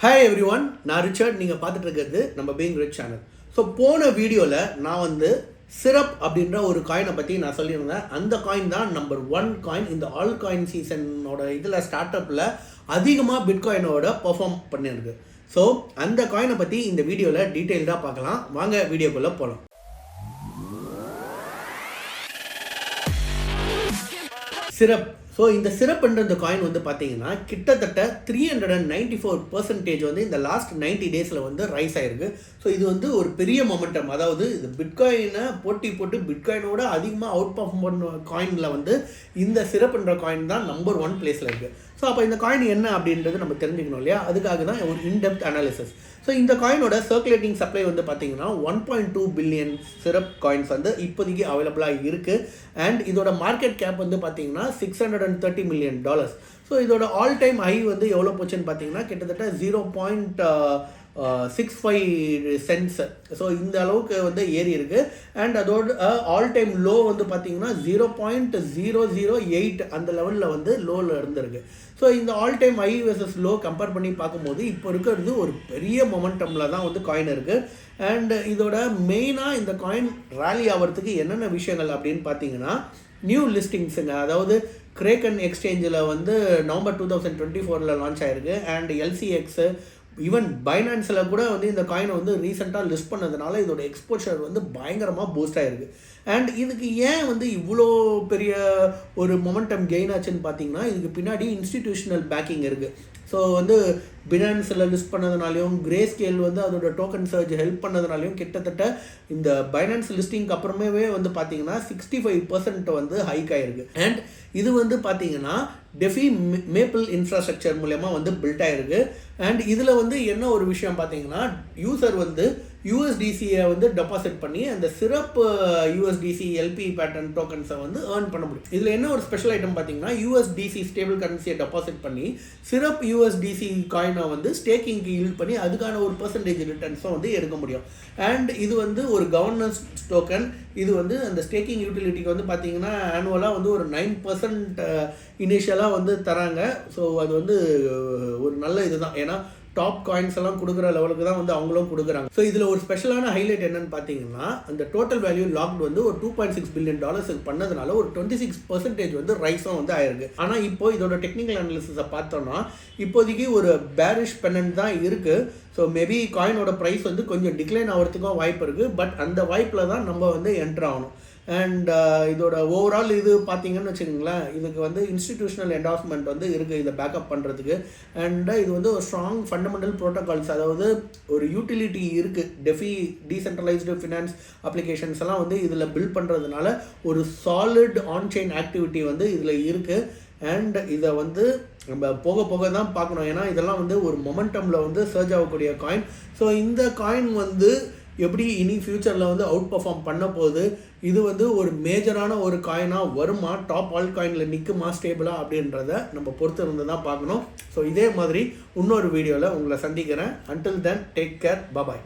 Hi every one, நான் Richard. நீங்கள் பார்த்துட்டு இருக்கிறது நம்ம பீயிங் ரிச் சேனல். ஸோ போன வீடியோவில் நான் வந்து சிரப் அப்படின்ற ஒரு காயினை பற்றி நான் சொல்லியிருந்தேன். அந்த காயின் தான் நம்பர் 1 காயின். இந்த ஆல் காயின் சீசனோட இதில் ஸ்டார்ட் அப்பில் அதிகமாக பிட்காயினோட பெர்ஃபார்ம் பண்ணியிருக்கு. ஸோ அந்த காயினை பற்றி இந்த வீடியோவில் டீட்டெயில்டாக பார்க்கலாம். வாங்க வீடியோக்குள்ளே போகலாம். சிரப். ஸோ இந்த சிரப்ன்ற இந்த காயின் வந்து பார்த்தீங்கன்னா கிட்டத்தட்ட 394% வந்து இந்த லாஸ்ட் 90 டேஸில் வந்து ரைஸ் ஆகிருக்கு. ஸோ இது வந்து ஒரு பெரிய மொமெண்டம். அதாவது இது பிட்காயினை போட்டு பிட்காயினோட அதிகமாக அவுட் பர்ஃபார்ம் பண்ண காயினில் வந்து இந்த சிரப்ன்ற காயின் தான் நம்பர் 1 பிளேஸில் இருக்குது. ஸோ அப்போ இந்த காயின் என்ன அப்படின்றது நம்ம தெரிஞ்சுக்கணும் இல்லையா? அதுக்காக தான் ஒரு இன்டெப்த் அனாலிசிஸ். ஸோ இந்த காயினோட சர்க்குலேட்டிங் சப்ளை வந்து பார்த்தீங்கன்னா 1.2 பில்லியன் சிரப் காயின்ஸ் வந்து இப்போதைக்கு அவைலபிளாக இருக்குது. அண்ட் இதோட மார்க்கெட் கேப் வந்து பார்த்தீங்கன்னா $630 million. ஸோ இதோட ஆல் டைம் ஹை வந்து எவ்வளோ போச்சுன்னு பார்த்தீங்கன்னா கிட்டத்தட்ட 0.65 cents. ஸோ இந்த அளவுக்கு வந்து ஏறி இருக்குது. அண்ட் அதோட ஆல் டைம் லோ வந்து பார்த்தீங்கன்னா 0.008 அந்த லெவலில் வந்து லோவில் இருந்திருக்கு. ஸோ இந்த all time high versus low compare பண்ணி பார்க்கும்போது இப்போ இருக்கிறது ஒரு பெரிய மொமெண்டமில் தான் வந்து காயின் இருக்குது. அண்ட் இதோட மெயினாக இந்த காயின் ரேலி ஆகிறதுக்கு என்னென்ன விஷயங்கள் அப்படின்னு பார்த்தீங்கன்னா நியூ லிஸ்டிங்ஸுங்க. அதாவது கிரேக்கன் எக்ஸ்சேஞ்சில் வந்து நவம்பர் 2024 லான்ச் ஆகிருக்கு. அண்ட் எல்சிஎக்ஸு ஈவன் பைனான்ஸில் கூட வந்து இந்த காயினை வந்து ரீசெண்டாக லிஸ்ட் பண்ணதுனால இதோட எக்ஸ்போஷர் வந்து பயங்கரமாக பூஸ்ட் ஆகிருக்கு. அண்ட் இதுக்கு ஏன் வந்து இவ்வளோ பெரிய ஒரு மொமெண்டம் கெயின் ஆச்சுன்னு பார்த்தீங்கன்னா இதுக்கு பின்னாடி இன்ஸ்டிடியூஷனல் பேக்கிங் இருக்குது. ஸோ வந்து பினான்ஸில் லிஸ்ட் பண்ணதுனாலையும் கிரே ஸ்கேல் வந்து அதோட டோக்கன் சர்ஜ் ஹெல்ப் பண்ணதுனாலையும் கிட்டத்தட்ட இந்த பைனான்ஸ் லிஸ்டிங்க்கு அப்புறமே வந்து பார்த்தீங்கன்னா 65% வந்து ஹைக் ஆகிருக்கு. அண்ட் இது வந்து பார்த்தீங்கன்னா டெஃபி மேப்பிள் இன்ஃப்ராஸ்ட்ரக்சர் மூலயமா வந்து பில்ட் ஆகிருக்கு. அண்ட் இதில் வந்து என்ன ஒரு விஷயம் பார்த்தீங்கன்னா யூசர் வந்து யூஎஸ்டிசியை வந்து டெபாசிட் பண்ணி அந்த சிரப் யூஎஸ்டிசி எல்பி பேட்டர்ன் டோக்கன்ஸை வந்து ஏர்ன் பண்ண முடியும். இதில் என்ன ஒரு ஸ்பெஷல் ஐட்டம் பார்த்தீங்கன்னா யூஎஸ்டிசி ஸ்டேபிள் கரன்சியை டெபாசிட் பண்ணி சிரப் யூஎஸ்டிசி காயினை வந்து ஸ்டேக்கிங்க்கு யூஸ் பண்ணி அதுக்கான ஒரு % ரிட்டர்ன்ஸும் வந்து எடுக்க முடியும். அண்ட் இது வந்து ஒரு கவர்னன்ஸ் டோக்கன். இது வந்து அந்த ஸ்டேக்கிங் யூட்டிலிட்டிக்கு வந்து பார்த்தீங்கன்னா ஆனுவலாக வந்து ஒரு 9% இனிஷியலாக வந்து தராங்க. ஸோ அது வந்து ஒரு நல்ல இதுதான். ஏன்னா டாப் காயின்ஸ் எல்லாம் கொடுக்குற லெவலுக்கு தான் வந்து அவங்களும் கொடுக்குறாங்க. ஸோ இதில் ஒரு ஸ்பெஷலான ஹைலைட் என்னன்னு பார்த்தீங்கன்னா அந்த டோட்டல் வேல்யூ லாக்டு வந்து ஒரு $2.6 billion பண்ணதுனால ஒரு 26% வந்து ரைஸும் வந்து ஆயிருக்கு. ஆனால் இப்போ இதோட டெக்னிக்கல் அனாலிசிஸை பார்த்தோம்னா இப்போதைக்கு ஒரு பேரிஷ் பெனன்ட் தான் இருக்குது. ஸோ மேபி காயினோட ப்ரைஸ் வந்து கொஞ்சம் டிக்ளைன் ஆகிறதுக்கும் வாய்ப்பு இருக்குது. பட் அந்த வாய்ப்பில் தான் நம்ம வந்து என்ட்ரு ஆகணும். அண்ட் இதோட ஓவரால் இது பார்த்தீங்கன்னு வச்சுக்கோங்களேன், இதுக்கு வந்து இன்ஸ்டிடியூஷனல் என்டார்ஸ்மெண்ட் வந்து இருக்குது இதை பேக்கப் பண்ணுறதுக்கு. அண்ட் இது வந்து ஒரு ஸ்ட்ராங் ஃபண்டமெண்டல் ப்ரோட்டோகால்ஸ், அதாவது ஒரு யூட்டிலிட்டி இருக்குது. டெஃபி டீசென்ட்ரலைஸ்டு ஃபினான்ஸ் அப்ளிகேஷன்ஸ் எல்லாம் வந்து இதில் பில்ட் பண்ணுறதுனால ஒரு சாலிட் ஆன்செயின் ஆக்டிவிட்டி வந்து இதில் இருக்குது. அண்ட் இதை வந்து நம்ம போக போக தான் பார்க்கணும். ஏன்னா இதெல்லாம் வந்து ஒரு மொமெண்டமில் வந்து சர்ஜ் ஆகக்கூடிய காயின். ஸோ இந்த காயின் வந்து எப்படி இனி ஃப்யூச்சரில் வந்து அவுட் பர்ஃபார்ம் பண்ண போகுது, இது வந்து ஒரு மேஜரான ஒரு காயினாக வருமா, டாப் ஆல் காயினில் நிற்குமா ஸ்டேபிளாக அப்படின்றத நம்ம பொறுத்து இருந்து தான் பார்க்கணும். ஸோ இதே மாதிரி இன்னொரு வீடியோவில் உங்களை சந்திக்கிறேன். அன்டில் தென் டேக் கேர், பாய்.